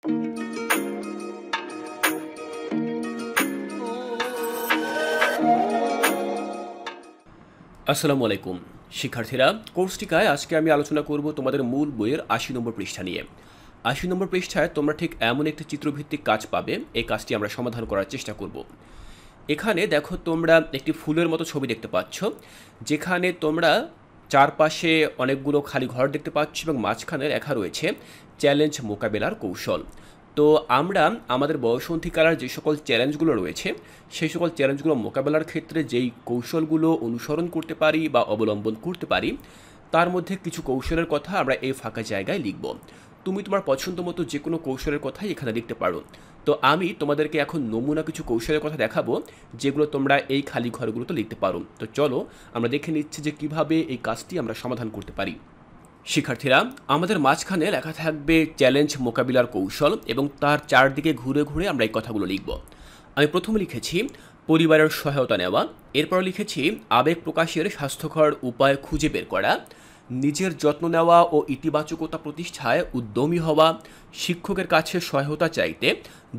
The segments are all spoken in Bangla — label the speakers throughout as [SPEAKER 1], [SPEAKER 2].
[SPEAKER 1] আসসালামু আলাইকুম শিক্ষার্থীরা, কোর্সটিকায় আজকে আমি আলোচনা করব তোমাদের মূল বইয়ের ৮০ নম্বর পৃষ্ঠা নিয়ে। ৮০ নম্বর পৃষ্ঠায় তোমরা ঠিক এমন একটি চিত্রভিত্তিক কাজ পাবে। এই কাজটি আমরা সমাধান করার চেষ্টা করব। এখানে দেখো, তোমরা একটি ফুলের মতো ছবি দেখতে পাচ্ছ, যেখানে তোমরা চারপাশে অনেকগুলো খালি ঘর দেখতে পাচ্ছ এবং মাঝখানে লেখা রয়েছে চ্যালেঞ্জ মোকাবেলার কৌশল। তো আমরা আমাদের বয়সন্ধিকালার যে সকল চ্যালেঞ্জগুলো রয়েছে সেই সকল চ্যালেঞ্জগুলো মোকাবেলার ক্ষেত্রে যেই কৌশলগুলো অনুসরণ করতে পারি বা অবলম্বন করতে পারি, তার মধ্যে কিছু কৌশলের কথা আমরা এই ফাঁকা জায়গায় লিখব। তুমি তোমার পছন্দ মতো যে কোনো কৌশলের কথাই এখানে লিখতে পারো। তো আমি তোমাদেরকে এখন নমুনা কিছু কৌশলের কথা দেখাবো, যেগুলো তোমরা এই খালি ঘরগুলোতে লিখতে পারো। তো চলো আমরা দেখে নিচ্ছি যে কিভাবে এই কাজটি আমরা সমাধান করতে পারি। শিক্ষার্থীরা, আমাদের মাঝখানে লেখা থাকবে চ্যালেঞ্জ মোকাবিলার কৌশল এবং তার চারদিকে ঘুরে ঘুরে আমরা এই কথাগুলো লিখব। আমি প্রথমে লিখেছি পরিবারের সহায়তা নেওয়া, এরপর লিখেছি আবেগ প্রকাশের স্বাস্থ্যকর উপায় খুঁজে বের করা, নিজের যত্ন নেওয়া ও ইতিবাচকতা প্রতিষ্ঠায় উদ্যমী হওয়া, শিক্ষকের কাছে সহায়তা চাইতে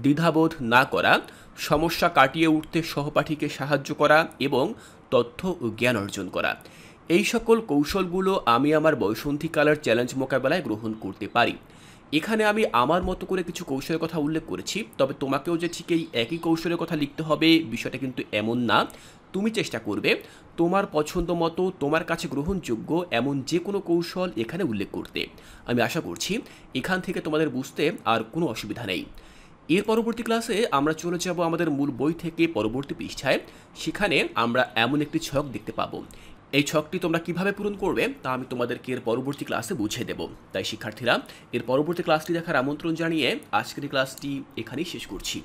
[SPEAKER 1] দ্বিধাবোধ না করা, সমস্যা কাটিয়ে উঠতে সহপাঠীকে সাহায্য করা এবং তথ্য ও জ্ঞান অর্জন করা। এই সকল কৌশলগুলো আমি আমার বয়সন্ধিকালের চ্যালেঞ্জ মোকাবেলায় গ্রহণ করতে পারি। এখানে আমি আমার মতো করে কিছু কৌশলের কথা উল্লেখ করেছি, তবে তোমাকেও যে ঠিক এই একই কৌশলের কথা লিখতে হবে বিষয়টা কিন্তু এমন না। তুমি চেষ্টা করবে তোমার পছন্দ মতো, তোমার কাছে গ্রহণযোগ্য এমন যে কোনো কৌশল এখানে উল্লেখ করতে। আমি আশা করছি এখান থেকে তোমাদের বুঝতে আর কোনো অসুবিধা নেই। এর পরবর্তী ক্লাসে আমরা চলে যাব আমাদের মূল বই থেকে পরবর্তী পৃষ্ঠায়। সেখানে আমরা এমন একটি ছক দেখতে পাবো। এই ছকটি তোমরা কিভাবে পূরণ করবে তা আমি তোমাদেরকে এর পরবর্তী ক্লাসে বুঝিয়ে দেব। তাই শিক্ষার্থীরা, এর পরবর্তী ক্লাসটি দেখার আমন্ত্রণ জানিয়ে আজকের ক্লাসটি এখানেই শেষ করছি।